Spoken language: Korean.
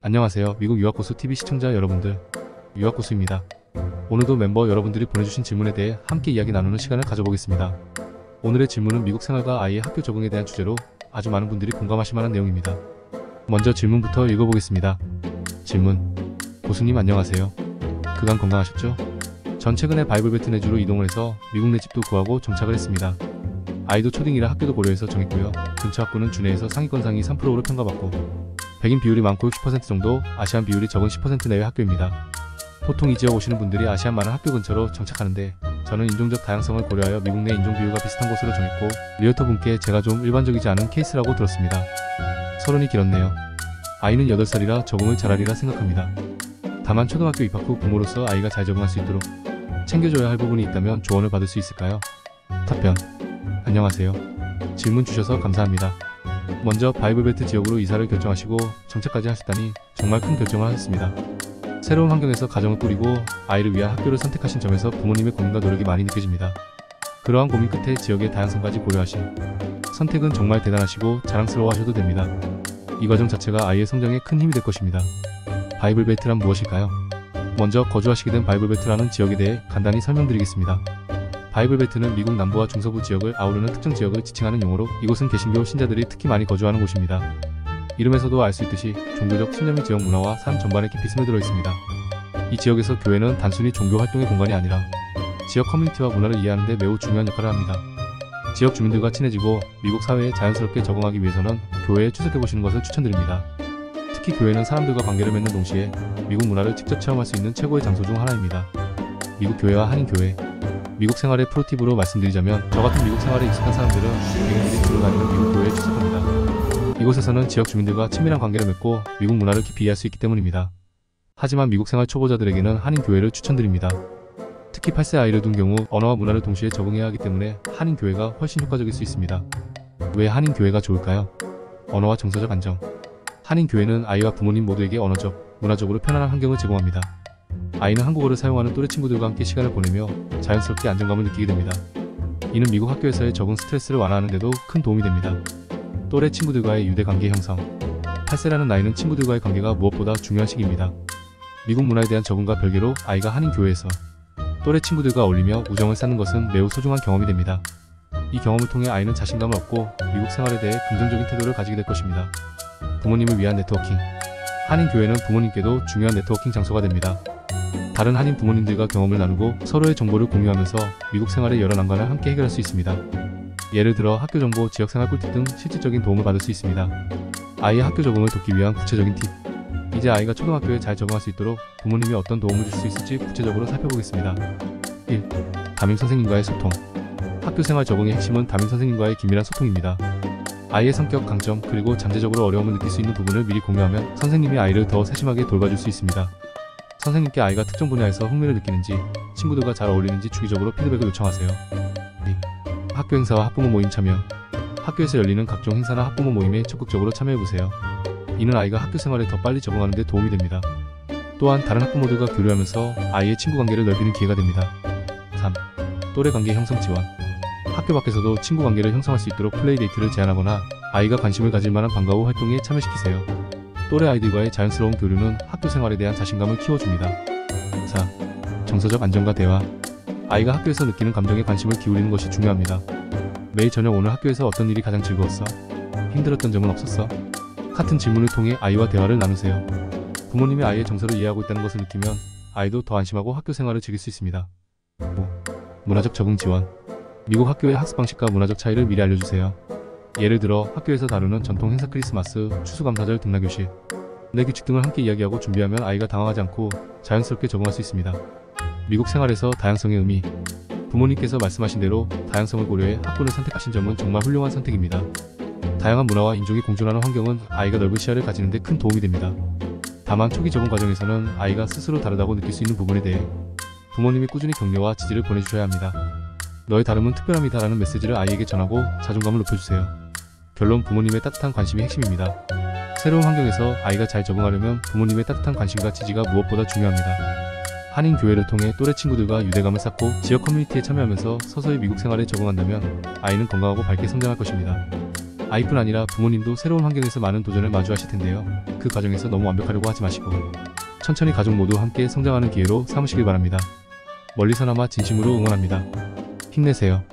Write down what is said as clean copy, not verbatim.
안녕하세요. 미국 유학고수 TV 시청자 여러분들, 유학고수입니다. 오늘도 멤버 여러분들이 보내주신 질문에 대해 함께 이야기 나누는 시간을 가져보겠습니다. 오늘의 질문은 미국 생활과 아이의 학교 적응에 대한 주제로 아주 많은 분들이 공감하실 만한 내용입니다. 먼저 질문부터 읽어보겠습니다. 질문: 고수님 안녕하세요. 그간 건강하셨죠? 전 최근에 바이블벨트 내주로 이동을 해서 미국 내 집도 구하고 정착을 했습니다. 아이도 초딩이라 학교도 고려해서 정했고요. 근처 학교는 주내에서 상위권 상위 3%로 평가받고 백인 비율이 많고 60% 정도, 아시안 비율이 적은 10% 내외 학교입니다. 보통 이 지역 오시는 분들이 아시안 많은 학교 근처로 정착하는데 저는 인종적 다양성을 고려하여 미국 내 인종 비율과 비슷한 곳으로 정했고, 리얼터 분께 제가 좀 일반적이지 않은 케이스라고 들었습니다. 서론이 길었네요. 아이는 8살이라 적응을 잘하리라 생각합니다. 다만 초등학교 입학 후 부모로서 아이가 잘 적응할 수 있도록 챙겨줘야 할 부분이 있다면 조언을 받을 수 있을까요? 답변: 안녕하세요. 질문 주셔서 감사합니다. 먼저 바이블벨트 지역으로 이사를 결정하시고 정착까지 하셨다니 정말 큰 결정을 하셨습니다. 새로운 환경에서 가정을 꾸리고 아이를 위한 학교를 선택하신 점에서 부모님의 고민과 노력이 많이 느껴집니다. 그러한 고민 끝에 지역의 다양성까지 고려하신 선택은 정말 대단하시고 자랑스러워하셔도 됩니다. 이 과정 자체가 아이의 성장에 큰 힘이 될 것입니다. 바이블벨트란 무엇일까요? 먼저 거주하시게 된 바이블벨트라는 지역에 대해 간단히 설명드리겠습니다. 바이블벨트는 미국 남부와 중서부 지역을 아우르는 특정 지역을 지칭하는 용어로, 이곳은 개신교 신자들이 특히 많이 거주하는 곳입니다. 이름에서도 알 수 있듯이 종교적 신념이 지역 문화와 삶 전반에 깊이 스며들어 있습니다. 이 지역에서 교회는 단순히 종교 활동의 공간이 아니라 지역 커뮤니티와 문화를 이해하는 데 매우 중요한 역할을 합니다. 지역 주민들과 친해지고 미국 사회에 자연스럽게 적응하기 위해서는 교회에 출석해보시는 것을 추천드립니다. 특히 교회는 사람들과 관계를 맺는 동시에 미국 문화를 직접 체험할 수 있는 최고의 장소 중 하나입니다. 미국 교회와 한인교회. 미국 생활의 프로팁으로 말씀드리자면, 저같은 미국 생활에 익숙한 사람들은 개개인들이 주로 다니는 미국 교회에 출석합니다. 이곳에서는 지역 주민들과 친밀한 관계를 맺고 미국 문화를 깊이 이해할 수 있기 때문입니다. 하지만 미국 생활 초보자들에게는 한인교회를 추천드립니다. 특히 8세 아이를 둔 경우 언어와 문화를 동시에 적응해야 하기 때문에 한인교회가 훨씬 효과적일 수 있습니다. 왜 한인교회가 좋을까요? 언어와 정서적 안정. 한인교회는 아이와 부모님 모두에게 언어적, 문화적으로 편안한 환경을 제공합니다. 아이는 한국어를 사용하는 또래 친구들과 함께 시간을 보내며 자연스럽게 안정감을 느끼게 됩니다. 이는 미국 학교에서의 적응 스트레스를 완화하는 데도 큰 도움이 됩니다. 또래 친구들과의 유대관계 형성. 8세라는 나이는 친구들과의 관계가 무엇보다 중요한 시기입니다. 미국 문화에 대한 적응과 별개로 아이가 한인교회에서 또래 친구들과 어울리며 우정을 쌓는 것은 매우 소중한 경험이 됩니다. 이 경험을 통해 아이는 자신감을 얻고 미국 생활에 대해 긍정적인 태도를 가지게 될 것입니다. 부모님을 위한 네트워킹. 한인교회는 부모님께도 중요한 네트워킹 장소가 됩니다. 다른 한인 부모님들과 경험을 나누고 서로의 정보를 공유하면서 미국 생활의 여러 난관을 함께 해결할 수 있습니다. 예를 들어 학교 정보, 지역생활 꿀팁 등 실질적인 도움을 받을 수 있습니다. 아이의 학교 적응을 돕기 위한 구체적인 팁. 이제 아이가 초등학교에 잘 적응할 수 있도록 부모님이 어떤 도움을 줄 수 있을지 구체적으로 살펴보겠습니다. 1. 담임 선생님과의 소통. 학교 생활 적응의 핵심은 담임 선생님과의 긴밀한 소통입니다. 아이의 성격, 강점, 그리고 잠재적으로 어려움을 느낄 수 있는 부분을 미리 공유하면 선생님이 아이를 더 세심하게 돌봐줄 수 있습니다. 선생님께 아이가 특정 분야에서 흥미를 느끼는지, 친구들과 잘 어울리는지 주기적으로 피드백을 요청하세요. 2. 학교 행사와 학부모 모임 참여. 학교에서 열리는 각종 행사나 학부모 모임에 적극적으로 참여해보세요. 이는 아이가 학교 생활에 더 빨리 적응하는 데 도움이 됩니다. 또한 다른 학부모들과 교류하면서 아이의 친구 관계를 넓히는 기회가 됩니다. 3. 또래 관계 형성 지원. 학교 밖에서도 친구 관계를 형성할 수 있도록 플레이데이트를 제안하거나 아이가 관심을 가질 만한 방과 후 활동에 참여시키세요. 또래 아이들과의 자연스러운 교류는 학교 생활에 대한 자신감을 키워줍니다. 4. 정서적 안정과 대화. 아이가 학교에서 느끼는 감정에 관심을 기울이는 것이 중요합니다. 매일 저녁 오늘 학교에서 어떤 일이 가장 즐거웠어? 힘들었던 점은 없었어? 같은 질문을 통해 아이와 대화를 나누세요. 부모님이 아이의 정서를 이해하고 있다는 것을 느끼면 아이도 더 안심하고 학교 생활을 즐길 수 있습니다. 5. 문화적 적응 지원. 미국 학교의 학습 방식과 문화적 차이를 미리 알려주세요. 예를 들어 학교에서 다루는 전통 행사, 크리스마스, 추수감사절 등락교실, 내 규칙 등을 함께 이야기하고 준비하면 아이가 당황하지 않고 자연스럽게 적응할 수 있습니다. 미국 생활에서 다양성의 의미. 부모님께서 말씀하신 대로 다양성을 고려해 학군을 선택하신 점은 정말 훌륭한 선택입니다. 다양한 문화와 인종이 공존하는 환경은 아이가 넓은 시야를 가지는 데 큰 도움이 됩니다. 다만 초기 적응 과정에서는 아이가 스스로 다르다고 느낄 수 있는 부분에 대해 부모님이 꾸준히 격려와 지지를 보내주셔야 합니다. 너의 다름은 특별함이다 라는 메시지를 아이에게 전하고 자존감을 높여주세요. 결론: 부모님의 따뜻한 관심이 핵심입니다. 새로운 환경에서 아이가 잘 적응하려면 부모님의 따뜻한 관심과 지지가 무엇보다 중요합니다. 한인교회를 통해 또래 친구들과 유대감을 쌓고 지역 커뮤니티에 참여하면서 서서히 미국 생활에 적응한다면 아이는 건강하고 밝게 성장할 것입니다. 아이뿐 아니라 부모님도 새로운 환경에서 많은 도전을 마주하실 텐데요. 그 과정에서 너무 완벽하려고 하지 마시고 천천히 가족 모두 함께 성장하는 기회로 삼으시길 바랍니다. 멀리서나마 진심으로 응원합니다. 힘내세요.